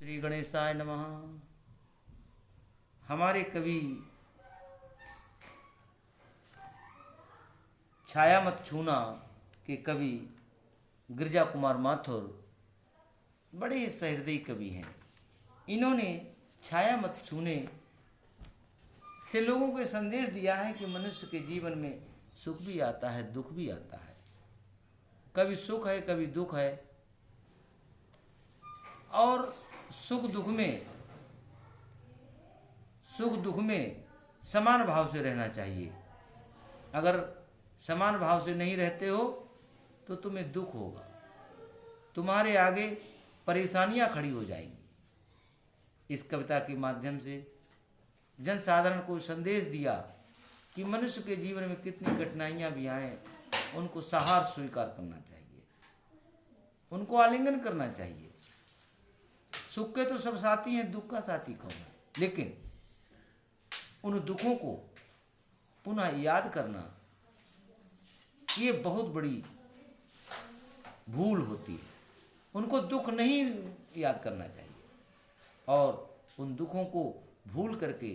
श्री गणेशाय नमः। हमारे कवि छाया मत छूना के कवि गिरजा कुमार माथुर बड़े सहृदयी कवि हैं। इन्होंने छाया मत छूने से लोगों को संदेश दिया है कि मनुष्य के जीवन में सुख भी आता है, दुख भी आता है। कभी सुख है, कभी दुख है, और सुख दुख में समान भाव से रहना चाहिए। अगर समान भाव से नहीं रहते हो तो तुम्हें दुख होगा, तुम्हारे आगे परेशानियां खड़ी हो जाएंगी। इस कविता के माध्यम से जनसाधारण को संदेश दिया कि मनुष्य के जीवन में कितनी कठिनाइयां भी आएं, उनको सहार स्वीकार करना चाहिए, उनको आलिंगन करना चाहिए। सुख के तो सब साथी हैं, दुख का साथी कौन है? लेकिन उन दुखों को पुनः याद करना ये बहुत बड़ी भूल होती है। उनको दुख नहीं याद करना चाहिए और उन दुखों को भूल करके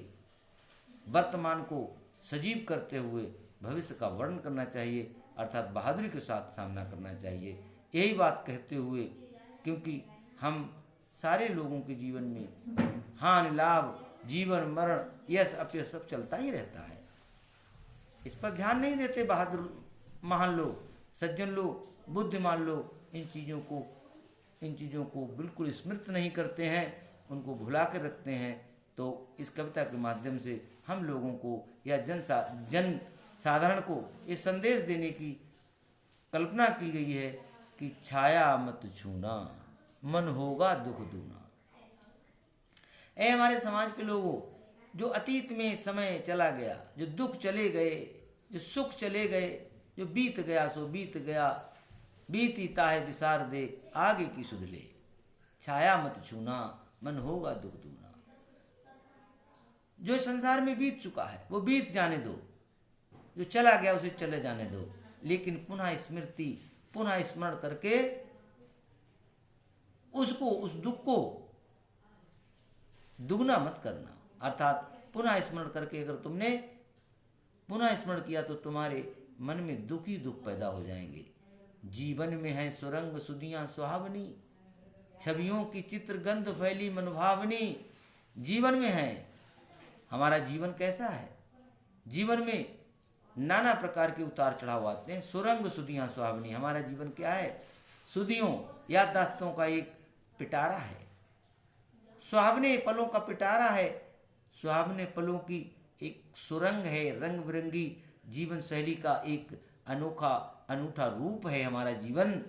वर्तमान को सजीव करते हुए भविष्य का वर्णन करना चाहिए, अर्थात बहादुरी के साथ सामना करना चाहिए। यही बात कहते हुए, क्योंकि हम सारे लोगों के जीवन में हानि लाभ, जीवन मरण, यश अपयश सब चलता ही रहता है। इस पर ध्यान नहीं देते बहादुर महान लोग, सज्जन लोग, बुद्धिमान लोग। इन चीज़ों को बिल्कुल स्मृत नहीं करते हैं, उनको भुला कर रखते हैं। तो इस कविता के माध्यम से हम लोगों को या जन साधारण को ये संदेश देने की कल्पना की गई है कि छाया मत छूना, मन होगा दुख दूना। ए हमारे समाज के लोगों, जो अतीत में समय चला गया, जो दुख चले गए, जो सुख चले गए, जो बीत गया सो बीत गया, बीतीता है विसार दे, आगे की सुध ले। छाया मत छूना, मन होगा दुख दूना। जो संसार में बीत चुका है वो बीत जाने दो, जो चला गया उसे चले जाने दो, लेकिन पुनः स्मृति, पुनः स्मरण करके उसको, उस दुख को दुगना मत करना। अर्थात पुनः स्मरण करके अगर तुमने पुनः स्मरण किया तो तुम्हारे मन में दुख ही दुख पैदा हो जाएंगे। जीवन में है सुरंग सुदियां सुहावनी, छवियों की चित्र गंध फैली मनभावनी। जीवन में है, हमारा जीवन कैसा है? जीवन में नाना प्रकार के उतार चढ़ाव आते हैं। सुरंग सुदियां सुहावनी, हमारा जीवन क्या है? सुदियों, याददाश्तों का एक पिटारा है, सुहावने पलों का पिटारा है, सुहावने पलों की एक सुरंग है, रंग बिरंगी जीवन शैली का एक अनूठा रूप है हमारा जीवन।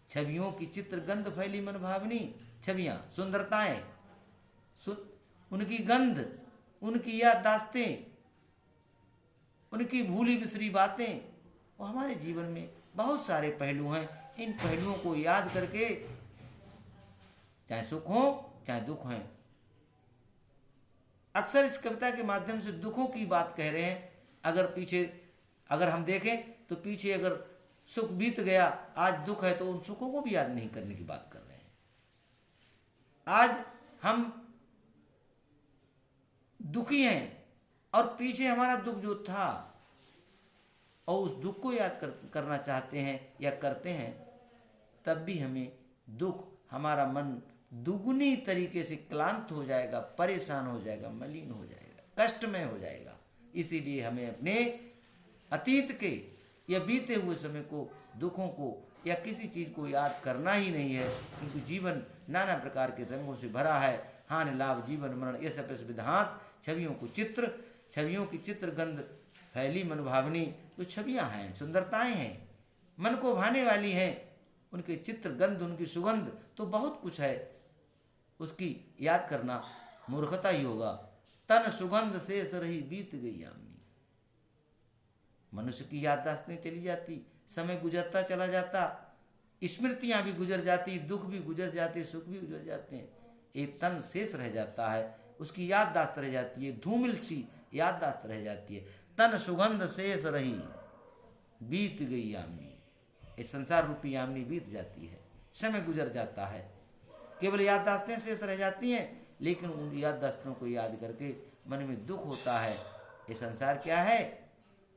छवियों की चित्र गंध फैली मन भावनी, छवियाँ, सुंदरताएं, उनकी गंध, उनकी याददाश्तें, उनकी भूली बिसरी बातें, वो हमारे जीवन में बहुत सारे पहलू हैं। इन पहलुओं को याद करके, चाहे सुख हो चाहे दुख हैं, अक्सर इस कविता के माध्यम से दुखों की बात कह रहे हैं। अगर हम देखें तो पीछे अगर सुख बीत गया, आज दुख है, तो उन सुखों को भी याद नहीं करने की बात कर रहे हैं। आज हम दुखी हैं और पीछे हमारा दुख जो था और उस दुख को याद करना चाहते हैं या करते हैं, तब भी हमें दुख, हमारा मन दुगुनी तरीके से क्लांत हो जाएगा, परेशान हो जाएगा, मलिन हो जाएगा, कष्टमय हो जाएगा। इसीलिए हमें अपने अतीत के या बीते हुए समय को, दुखों को या किसी चीज़ को याद करना ही नहीं है, क्योंकि जीवन नाना प्रकार के रंगों से भरा है। हानि लाभ, जीवन मरण, ये सब विधांत, छवियों की चित्र गंध फैली मनभावनी। जो छवियाँ हैं, सुंदरताएं हैं, मन को भाने वाली हैं, उनके चित्र गंध, उनकी सुगंध, तो बहुत कुछ है, उसकी याद करना मूर्खता ही होगा। तन सुगंध शेष रही बीत गई यामिनी। मनुष्य की याददाश्तें चली जाती, समय गुजरता चला जाता, स्मृतियां भी गुजर जाती, दुख भी गुजर जाते, सुख भी गुजर जाते हैं, एक तन शेष रह जाता है, उसकी याददाश्त रह जाती है, धूमिल सी याददाश्त रह जाती है। तन सुगंध शेष रही बीत गई यामिनी, इस संसार रूपी यामिनी बीत जाती है, समय गुजर जाता है, केवल याददाश्तें शेष रह जाती हैं, लेकिन उन याददाश्तों को याद करके मन में दुख होता है। ये संसार क्या है?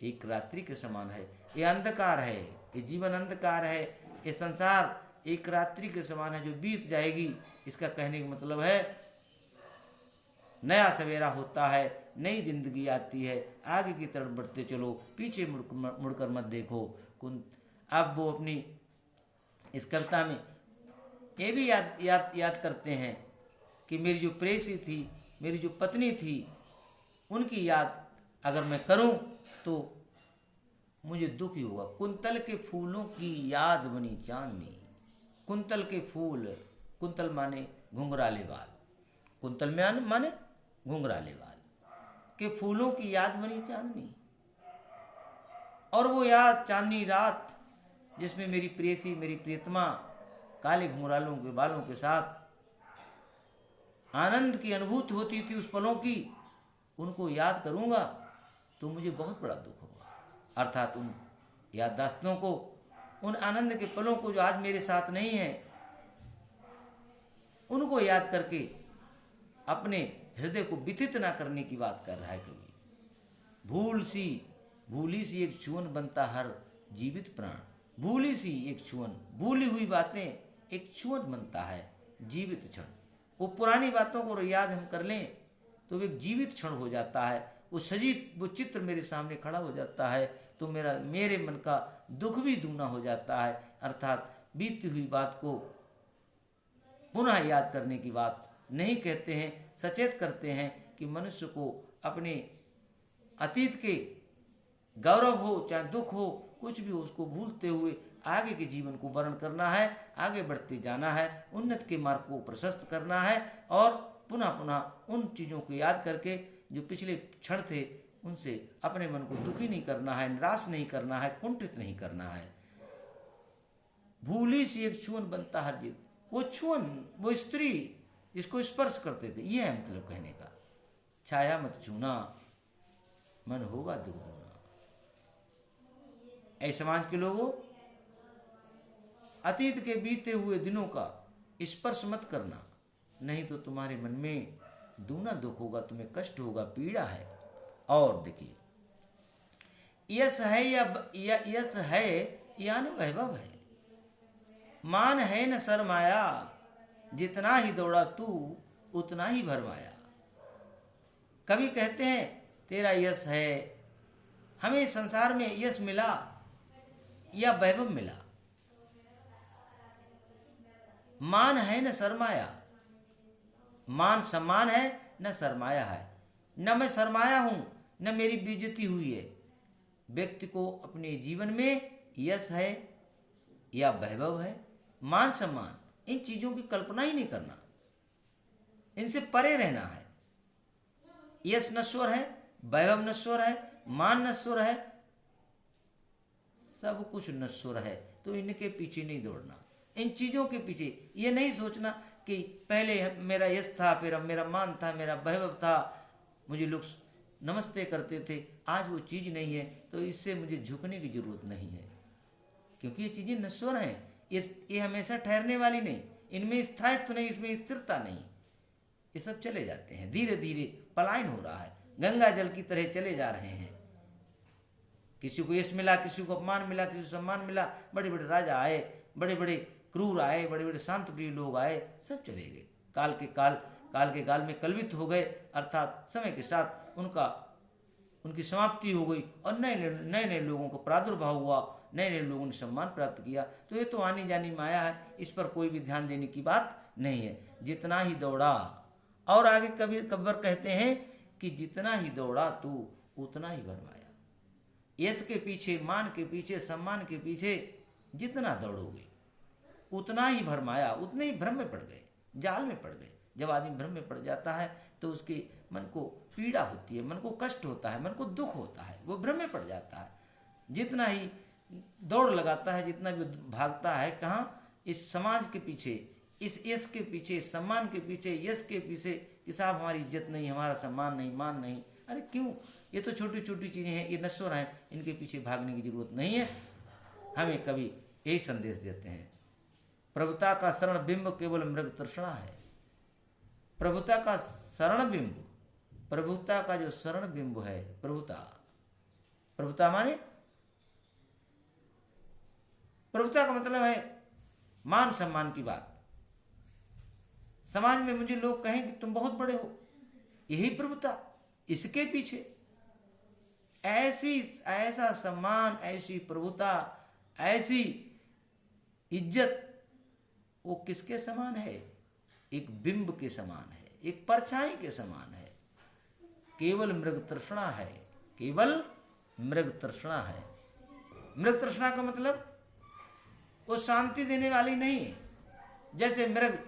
एक रात्रि के समान है, ये अंधकार है, ये जीवन अंधकार है, ये संसार एक रात्रि के समान है जो बीत जाएगी। इसका कहने का मतलब है नया सवेरा होता है, नई जिंदगी आती है, आगे की तरफ बढ़ते चलो, पीछे मुड़कर मत देखो। अब वो अपनी इस कविता में ये भी याद करते हैं कि मेरी जो प्रेयसी थी, मेरी जो पत्नी थी, उनकी याद अगर मैं करूं तो मुझे दुख ही होगा। कुंतल के फूलों की याद बनी चांदनी। कुंतल के फूल, कुंतल माने घुंघराले बाल, कुंतल में माने घुंघराले बाल के फूलों की याद बनी चांदनी। और वो याद चांदनी रात जिसमें मेरी प्रेयसी, मेरी प्रियतमा काले घुंघरालों के बालों के साथ आनंद की अनुभूति होती थी उस पलों की, उनको याद करूंगा तो मुझे बहुत बड़ा दुख होगा। अर्थात उन याददाश्तों को, उन आनंद के पलों को जो आज मेरे साथ नहीं है, उनको याद करके अपने हृदय को व्यथित ना करने की बात कर रहा है कवि। भूली सी एक छुअन बनता हर जीवित प्राण। भूली सी एक छुअन, भूली हुई बातें एक छुअन बनता है जीवित क्षण। वो पुरानी बातों को याद हम कर लें तो एक जीवित क्षण हो जाता है, वो चित्र मेरे सामने खड़ा हो जाता है, तो मेरे मन का दुख भी दूना हो जाता है। अर्थात बीती हुई बात को पुनः याद करने की बात नहीं कहते हैं, सचेत करते हैं कि मनुष्य को अपने अतीत के गौरव हो चाहे दुख हो, कुछ भी हो, उसको भूलते हुए आगे के जीवन को वर्ण करना है, आगे बढ़ते जाना है, उन्नत के मार्ग को प्रशस्त करना है और पुनः पुनः उन चीज़ों को याद करके जो पिछले क्षण थे उनसे अपने मन को दुखी नहीं करना है, निराश नहीं करना है, कुंठित नहीं करना है। भूली सी एक छुअन बनता हर जीव। वो छुअन, वो स्त्री जिसको स्पर्श करते थे, ये है मतलब कहने का। छाया मत छूना, मन होगा दुगुना। ऐ समाज के लोगों, अतीत के बीते हुए दिनों का स्पर्श मत करना, नहीं तो तुम्हारे मन में दूना दुख होगा, तुम्हें कष्ट होगा, पीड़ा है। और देखिए, यश है या यश है या न वैभव है, मान है न शर्माया, जितना ही दौड़ा तू उतना ही भरमाया। कभी कहते हैं तेरा यश है, हमें संसार में यश मिला या वैभव मिला, मान है न शर्माया, मान सम्मान है न शर्माया है। न मैं शर्माया हूं न मेरी बेइज्जती हुई है। व्यक्ति को अपने जीवन में यश है या वैभव है, मान सम्मान, इन चीजों की कल्पना ही नहीं करना, इनसे परे रहना है। यश नश्वर है, वैभव नश्वर है, मान नश्वर है, सब कुछ नश्वर है, तो इनके पीछे नहीं दौड़ना। इन चीजों के पीछे ये नहीं सोचना कि पहले मेरा यश था, फिर मेरा मान था, मेरा वैभव था, मुझे लोग नमस्ते करते थे, आज वो चीज़ नहीं है, तो इससे मुझे झुकने की जरूरत नहीं है। क्योंकि ये चीज़ें नश्वर हैं, ये हमेशा ठहरने वाली नहीं, इनमें स्थायित्व नहीं, इसमें स्थिरता नहीं, ये सब चले जाते हैं। धीरे धीरे पलायन हो रहा है, गंगा जल की तरह चले जा रहे हैं। किसी को यश मिला, किसी को अपमान मिला, किसी को सम्मान मिला, बड़े बड़े राजा आए, बड़े बड़े क्रूर आए, बड़े बड़े शांत प्रिय लोग आए, सब चले गए। काल के गाल में कलवित हो गए, अर्थात समय के साथ उनकी समाप्ति हो गई और नए नए लोगों का प्रादुर्भाव हुआ, नए नए लोगों ने सम्मान प्राप्त किया। तो ये तो आनी जानी माया है, इस पर कोई भी ध्यान देने की बात नहीं है। जितना ही दौड़ा, और आगे कब्बर कहते हैं कि जितना ही दौड़ा तू उतना ही भरमाया। यश के पीछे, मान के पीछे, सम्मान के पीछे जितना दौड़ोगे उतना ही भरमाया, उतने ही भ्रम में पड़ गए, जाल में पड़ गए। जब आदमी भ्रम में पड़ जाता है तो उसके मन को पीड़ा होती है, मन को कष्ट होता है, मन को दुख होता है, वो भ्रम में पड़ जाता है। जितना ही दौड़ लगाता है, जितना भी भागता है, कहाँ? इस समाज के पीछे, इस यश के पीछे, सम्मान के पीछे, यश के पीछे कि साहब हमारी इज्जत नहीं, हमारा सम्मान नहीं, मान नहीं। अरे क्यों? ये तो छोटी छोटी चीज़ें हैं, ये नश्वर हैं, इनके पीछे भागने की जरूरत नहीं है। हमें कभी यही संदेश देते हैं, प्रभुता का शरण बिंब केवल मृग तृष्णा है। प्रभुता का शरण बिंब, प्रभुता का जो शरण बिंब है, प्रभुता, प्रभुता माने प्रभुता का मतलब है मान सम्मान की बात। समाज में मुझे लोग कहें कि तुम बहुत बड़े हो, यही प्रभुता। इसके पीछे ऐसा सम्मान, ऐसी प्रभुता, ऐसी इज्जत, वो किसके समान है? एक बिंब के समान है, एक परछाई के समान है। केवल मृग तृष्णा है, केवल मृग तृष्णा है। मृग तृष्णा का मतलब वो शांति देने वाली नहीं है। जैसे मृग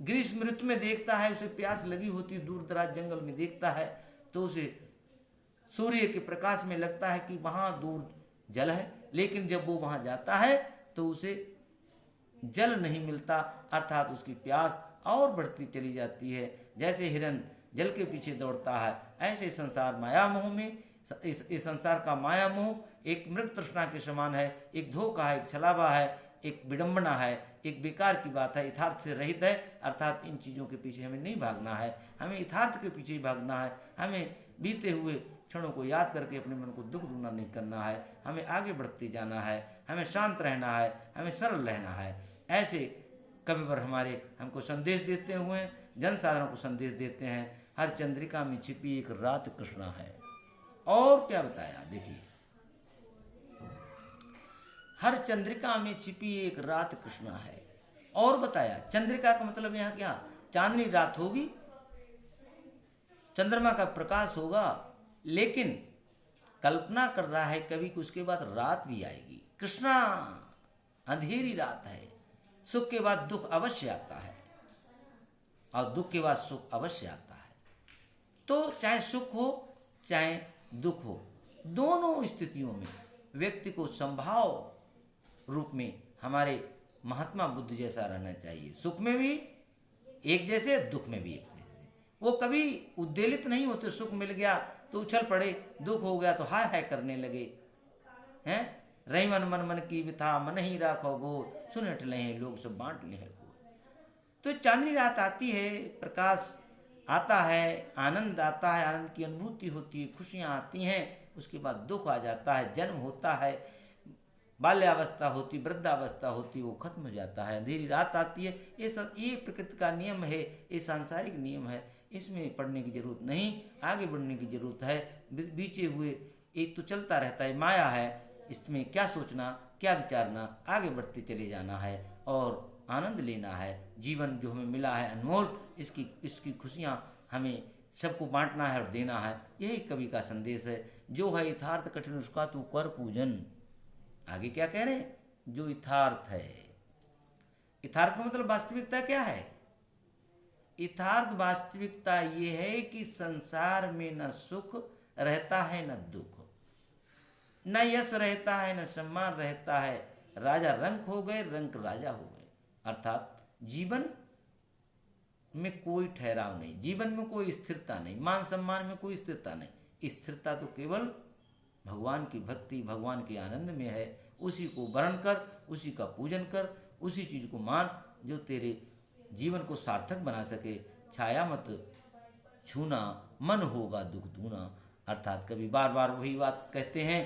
ग्रीष्म ऋतु में देखता है, उसे प्यास लगी होती है, दूर दराज जंगल में देखता है, तो उसे सूर्य के प्रकाश में लगता है कि वहाँ दूर जल है, लेकिन जब वो वहाँ जाता है तो उसे जल नहीं मिलता, अर्थात उसकी प्यास और बढ़ती चली जाती है। जैसे हिरन जल के पीछे दौड़ता है, ऐसे संसार माया मोह में, इस संसार का माया मोह एक मृग तृष्णा के समान है। एक धोखा है, एक छलावा है, एक विडंबना है, एक बेकार की बात है, यथार्थ से रहित है। अर्थात इन चीज़ों के पीछे हमें नहीं भागना है, हमें यथार्थ के पीछे ही भागना है। हमें बीते हुए क्षणों को याद करके अपने मन को दुख दूना नहीं करना है, हमें आगे बढ़ते जाना है, हमें शांत रहना है, हमें सरल रहना है। ऐसे कविवर हमारे हमको संदेश देते हुए जनसाधारण को संदेश देते हैं। हर चंद्रिका में छिपी एक रात कृष्णा है। और क्या बताया, देखिए, हर चंद्रिका में छिपी एक रात कृष्णा है। और बताया, चंद्रिका का मतलब यहाँ क्या, चांदनी रात होगी, चंद्रमा का प्रकाश होगा, लेकिन कल्पना कर रहा है कभी कि उसके बाद रात भी आएगी। कृष्णा अंधेरी रात है। सुख के बाद दुख अवश्य आता है और दुख के बाद सुख अवश्य आता है। तो चाहे सुख हो चाहे दुख हो, दोनों स्थितियों में व्यक्ति को संभाव रूप में हमारे महात्मा बुद्ध जैसा रहना चाहिए। सुख में भी एक जैसे, दुख में भी एक जैसे। वो कभी उद्वेलित नहीं होते। सुख मिल गया तो उछल पड़े, दुख हो गया तो हाय हाय करने लगे हैं। रही मन मन मन की विथा, मन ही राखो गो, सुन हट ले लोग सब बांट ले है। तो चांदनी रात आती है, प्रकाश आता है, आनंद आता है, आनंद की अनुभूति होती है, खुशियाँ आती हैं। उसके बाद दुख आ जाता है, जन्म होता है, बाल्यावस्था होती, वृद्धावस्था होती, वो खत्म हो जाता है, अंधेरी रात आती है। ये प्रकृति का नियम है, ये सांसारिक नियम है, इसमें पढ़ने की जरूरत नहीं, आगे बढ़ने की जरूरत है। बीचे हुए एक तो चलता रहता है, माया है, इसमें क्या सोचना, क्या विचारना, आगे बढ़ते चले जाना है और आनंद लेना है। जीवन जो हमें मिला है अनमोल, इसकी खुशियाँ हमें सबको बांटना है और देना है। यही कवि का संदेश है। जो है यथार्थ कठिन उसका तू कर पूजन। आगे क्या कह रहे हैं, जो यथार्थ है। यथार्थ का मतलब वास्तविकता क्या है? यथार्थ वास्तविकता ये है कि संसार में न सुख रहता है न दुख, न यश रहता है न सम्मान रहता है। राजा रंक हो गए, रंक राजा हो गए। अर्थात जीवन में कोई ठहराव नहीं, जीवन में कोई स्थिरता नहीं, मान सम्मान में कोई स्थिरता नहीं। स्थिरता तो केवल भगवान की भक्ति, भगवान के आनंद में है। उसी को वर्ण कर, उसी का पूजन कर, उसी चीज़ को मान जो तेरे जीवन को सार्थक बना सके। छाया मत छूना, मन होगा दुख दूना। अर्थात कभी बार बार वही बात कहते हैं,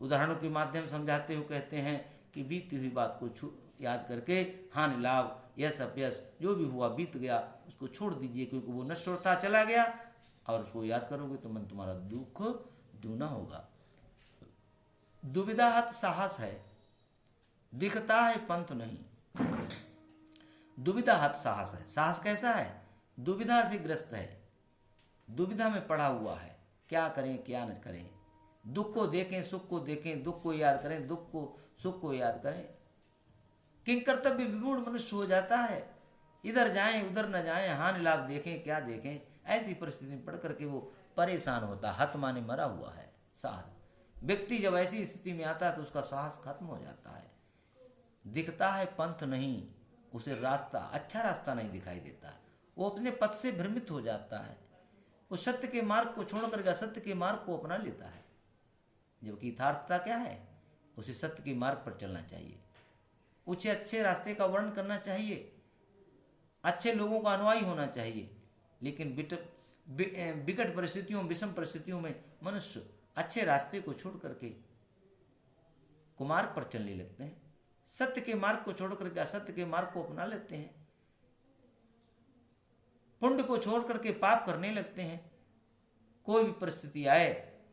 उदाहरणों के माध्यम समझाते हुए कहते हैं कि बीती हुई बात को याद करके हानि लाभ, यश अपयश जो भी हुआ बीत गया, उसको छोड़ दीजिए, क्योंकि वो नश्वर था, चला गया। और उसको याद करोगे तो मन तुम्हारा दुख दूना होगा। दुविधा हत साहस है, दिखता है पंथ नहीं। दुविधा हत साहस है। साहस कैसा है? दुविधा से ग्रस्त है, दुविधा में पड़ा हुआ है, क्या करें क्या न करें। दुख को देखें, सुख को देखें, दुख को याद करें, दुख को सुख को याद करें। किंग कर्तव्य विमूढ़ मनुष्य हो जाता है। इधर जाएं उधर न जाएं, हानि लाभ देखें क्या देखें, ऐसी परिस्थिति में पढ़ करके वो परेशान होता। हत माने मरा हुआ है। साहस, व्यक्ति जब ऐसी स्थिति में आता है तो उसका साहस खत्म हो जाता है। दिखता है पंथ नहीं, उसे रास्ता, अच्छा रास्ता नहीं दिखाई देता। वो अपने पथ से भ्रमित हो जाता है। वो सत्य के मार्ग को छोड़ करके असत्य के मार्ग को अपना लेता है। जबकि यथार्थता क्या है? उसे सत्य के मार्ग पर चलना चाहिए। उसे अच्छे रास्ते का वर्णन करना चाहिए, अच्छे लोगों का अनुयायी होना चाहिए। लेकिन विकट परिस्थितियों, विषम परिस्थितियों में मनुष्य अच्छे रास्ते को छोड़ करके कुमार्ग पर चलने लगते हैं, सत्य के मार्ग को छोड़ करके असत्य के मार्ग को अपना लेते हैं, पुण्य को छोड़ करके पाप करने लगते हैं। कोई भी परिस्थिति आए,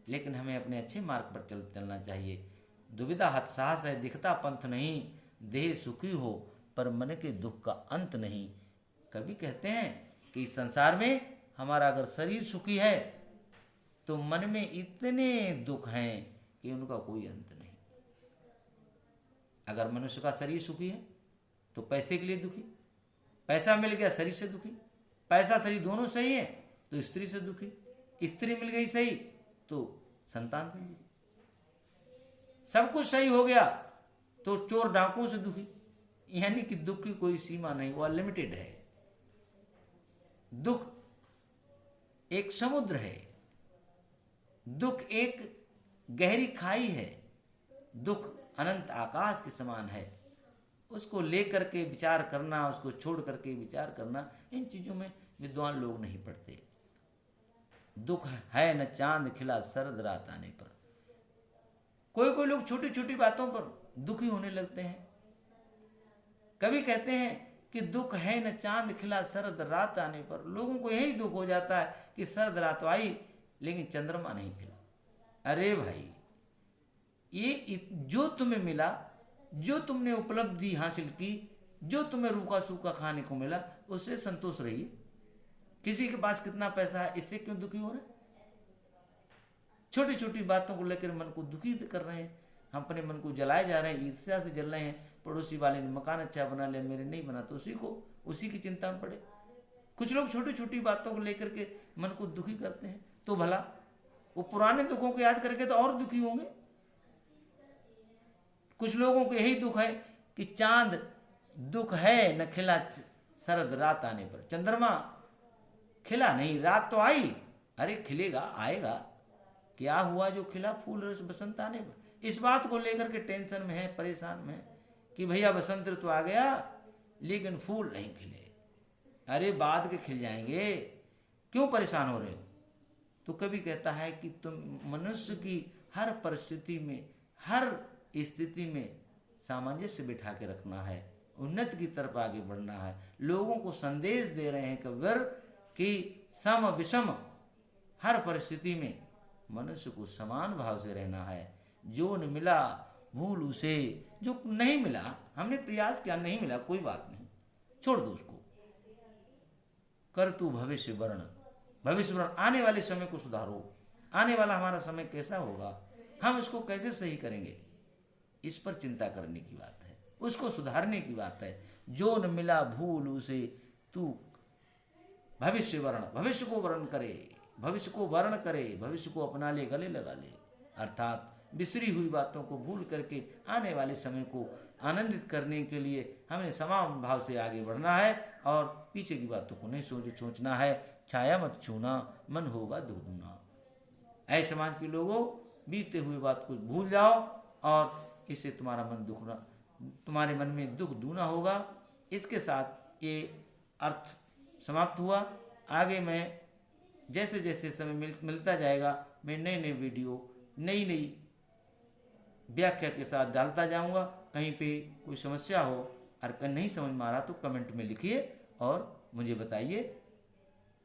लेकिन हमें अपने अच्छे मार्ग पर चलना चाहिए। दुविधा हतसाहस है, दिखता पंथ नहीं, देह सुखी हो पर मन के दुख का अंत नहीं। कभी कहते हैं कि इस संसार में हमारा अगर शरीर सुखी है तो मन में इतने दुख हैं कि उनका कोई अंत नहीं। अगर मनुष्य का शरीर सुखी है तो पैसे के लिए दुखी, पैसा मिल गया शरीर से दुखी, पैसा शरीर दोनों सही है तो स्त्री से दुखी, स्त्री मिल गई सही तो संतान से दुखी, सब कुछ सही हो गया तो चोर डाकुओं से दुखी। यानी कि दुख की कोई सीमा नहीं, वो अनलिमिटेड है। दुख एक समुद्र है, दुख एक गहरी खाई है, दुख अनंत आकाश के समान है। उसको लेकर के विचार करना, उसको छोड़ करके विचार करना, इन चीज़ों में विद्वान लोग नहीं पढ़ते। दुख है न चांद खिला शरद रात आने पर। कोई कोई लोग छोटी छोटी बातों पर दुखी होने लगते हैं। कभी कहते हैं कि दुख है न चांद खिला शरद रात आने पर। लोगों को यही दुख हो जाता है कि शरद रात आई लेकिन चंद्रमा नहीं खिला। अरे भाई, ये जो तुम्हें मिला, जो तुमने उपलब्धि हासिल की, जो तुम्हें रूखा सूखा खाने को मिला, उससे संतोष रहिए। किसी के पास कितना पैसा है, इससे क्यों दुखी हो रहे? छोटी छोटी बातों को लेकर मन को दुखी कर रहे हैं। हम अपने मन को जलाए जा रहे हैं, ईर्ष्या से जल रहे हैं। पड़ोसी वाले ने मकान अच्छा बना लिया, मेरे नहीं बना, तो उसी की चिंता में पड़े। कुछ लोग छोटी छोटी बातों को लेकर के मन को दुखी करते हैं, तो भला वो पुराने दुखों को याद करके तो और दुखी होंगे। कुछ लोगों को यही दुख है कि चांद दुख है न खिला शरद रात आने पर। चंद्रमा खिला नहीं, रात तो आई। अरे खिलेगा, आएगा, क्या हुआ जो खिला? फूल रस बसंत आने पर। इस बात को लेकर के टेंशन में है, परेशान में है कि भैया बसंत ऋतु आ गया लेकिन फूल नहीं खिले। अरे बाद के खिल जाएंगे, क्यों परेशान हो रहे हो? तो कभी कहता है कि तुम मनुष्य की हर परिस्थिति में, हर स्थिति में सामंजस्य बिठा के रखना है, उन्नति की तरफ आगे बढ़ना है। लोगों को संदेश दे रहे हैं कबीर कि सम विषम हर परिस्थिति में मनुष्य को समान भाव से रहना है। जो न मिला भूल उसे, जो नहीं मिला, हमने प्रयास किया नहीं मिला, कोई बात नहीं, छोड़ दो उसको। कर तू भविष्य वर्ण, भविष्य वर्ण, आने वाले समय को सुधारो। आने वाला हमारा समय कैसा होगा, हम इसको कैसे सही करेंगे, इस पर चिंता करने की बात है, उसको सुधारने की बात है। जो न मिला भूल उसे, तू भविष्य वर्ण, भविष्य को वर्ण करे, भविष्य को वर्ण करे, भविष्य को अपना ले, गले लगा ले। अर्थात बिसरी हुई बातों को भूल करके आने वाले समय को आनंदित करने के लिए हमें समान भाव से आगे बढ़ना है और पीछे की बातों को नहीं सोचना है। छाया मत छूना, मन होगा दुगुना। ऐसे समाज के लोगों, बीते हुए बात को भूल जाओ और इससे तुम्हारा मन दुखना, तुम्हारे मन में दुख दूना होगा। इसके साथ ये अर्थ समाप्त हुआ। आगे मैं जैसे जैसे समय मिलता जाएगा, मैं नए नए वीडियो, नई नई व्याख्या के साथ डालता जाऊंगा। कहीं पे कोई समस्या हो और नहीं समझ में आ रहा तो कमेंट में लिखिए और मुझे बताइए।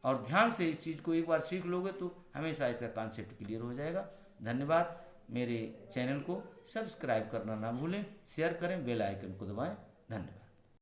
और ध्यान से इस चीज़ को एक बार सीख लोगे तो हमेशा इसका कॉन्सेप्ट क्लियर हो जाएगा। धन्यवाद। मेरे चैनल को सब्सक्राइब करना ना भूलें, शेयर करें, बेल आइकन को दबाएं। धन्यवाद।